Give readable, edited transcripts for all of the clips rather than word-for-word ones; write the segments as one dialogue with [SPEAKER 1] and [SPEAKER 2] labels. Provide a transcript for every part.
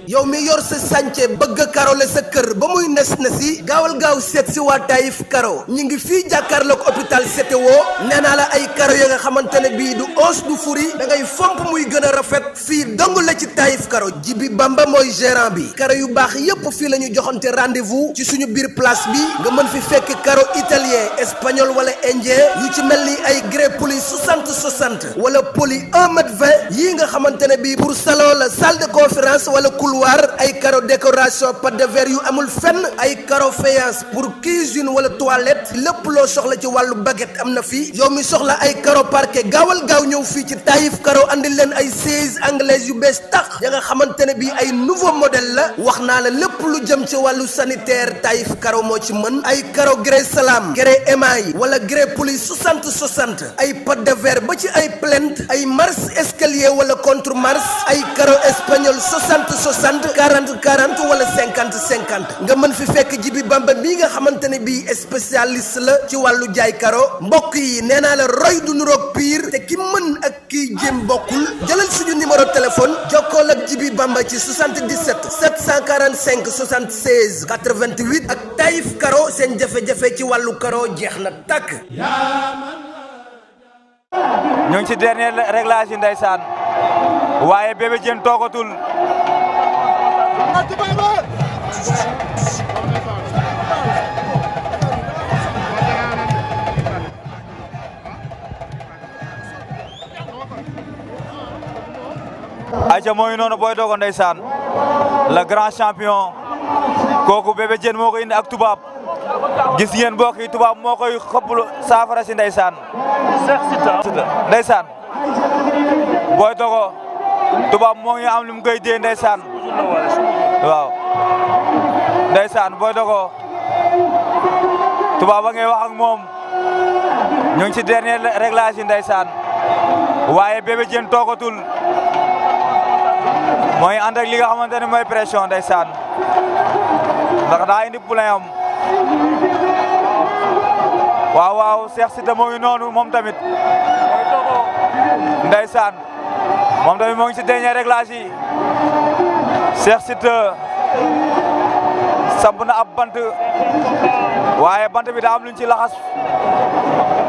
[SPEAKER 1] yow mi yor sa sànce bëgg a karole sa kër ba muy nes nesi gaawal gaaw seet si waa Taïf Karo ñi ngi fii jàkkaarloog hôpital CTO nee naa la ay karo ya nga xamante ne bii du os du furi da ngay fomp muy gën a rafet fii dong la ci Taïf Karo Jibi Bamba mooy gérant bi karo yu baax yépp fii la ñu joxante rendez-vous ci suñu biir place bi nga mën fi fekk karo italien espagnol wala indien yu ci mel ni ay grès poli 60-60 wala poli 1m20 yii nga xamante ne bii pour salon la salle de conférence wala couloir ay carreau décoration pâte de verre yu amul fenn ay carreau faïence pour cuisine wala toilette lépp loo soxla ci wàllu baguette am na fii yow mi soxla ay carreau parquet gaawal gaaw ñëw fii ci Taïf Karo andi leen ay sièges anglaises yu bees tax ya nga xamante ne bii ay nouveau modèle la wax naa la lépp lu jëm ci wàllu sanitaire Taïf Karo moo ci mën ay carreau grès salam grès émail wala grès poli 60-60 ay pâte de verre ba ci ay plinthe ay marche escalier wala contre marche ay carreau espagnol 60-60 40-40 wala 50-50 nga mën fi fekk Jibi Bamba bii nga xamante ne bii spécialiste la ci wàllu jaay karo mbokk yi nee naa la roy du nuroog pire te ki mën ak kiy jéem bokkul jëlal suñu numéro téléphone jokkool ak Jibi Bamba ci 77 745 76 88 ak Taïf Karo seen jafe-jafe ci wàllu karo jeex na tàkk.
[SPEAKER 2] ñu ngi ci dernier réglage yi ndeysaan waaye Bébé Diène toogatul. ayca mooy noonu Boy Dogo ndeysaan le grand champion kooku Bébé Diène moo ko indi ak tubaab gis ngeen mbokk yi tubaab moo koy xëpplu saafara si ndeysaan ndeysaan Boy Dogo tubaab moo ngi am lu mu koy dee ndeysaan waaw ndeysaan Boy Dogo tubaab ba ngay wax ak moom ñu ngi ci dernier réglage yi ndeysaan waaye Bébé Diène toogatul mooy ànd ak li nga xamante ne mooy pression ndeysaan ndax daa indi poulain am waaw waaw Cheikh Siteu moo ngi noonu moom tamit ndeysaan moom tamit moo ngi ci dernier réglage yi Cheikh Siteu samp na ab bant waaye bant bi daa am luñ ci laxas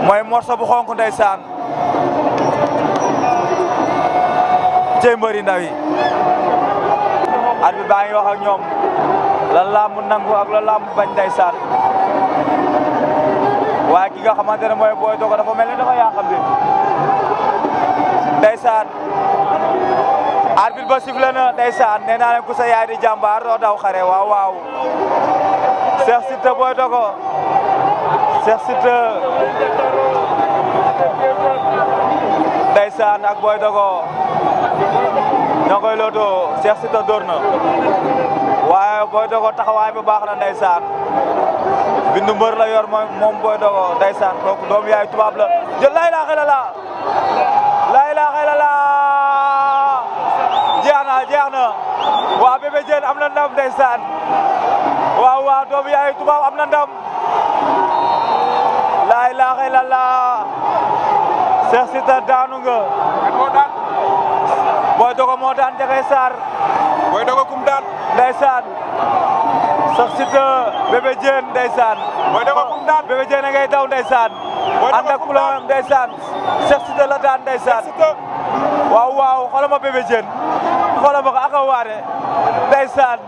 [SPEAKER 2] mooy morso bu xonk ndeysaan cey mbëri ndaw yi arbitre baa ngi wax ak ñoom lan laa mu nangu ak lan laa mu bañ ndeysaan waaye ki nga xamante ne mooy Boy Dogo dafa mel ni dafa yàqam bi ndeysaan arbitre ba sifflé na ndeysaan nee naa leen ku sa yaay di jàmbaar doo daw xare waaw waaw Cheikh Siteu Boy Dogo Cheikh Siteu ndeysaan ak Boy Dogo ñoo koy lootoo Cheikh Siteu dóor na waaye Boy Dogo taxawaay bi baax na ndeysaan bindu mbër la yor moom Boy Dogo ndeysaan kooku doomu yaay tubaab la jël laa ilaaha illallaah laa ilaaha illallaah jeex na waa Bébé Diène am na ndam ndeysaan waaw doomu yaay tubaab am na ndam laa ilaaha illallaah Cheikh Siteu daanu nga Boy Dogo moo daan Jaxay Sarr
[SPEAKER 3] Boy Dogo kum daan
[SPEAKER 2] ndeysaan Cheikh Siteu Bébé Diène ndeysaan
[SPEAKER 3] Boy Dogo kum daan
[SPEAKER 2] Bébé Diène ngay daw ndeysaan ànd ak pula ndeysaan Cheikh Siteu la daan ndeysaan waaw xoolal ma Bébé Diène xoolal ma ko aka waare ndeysaan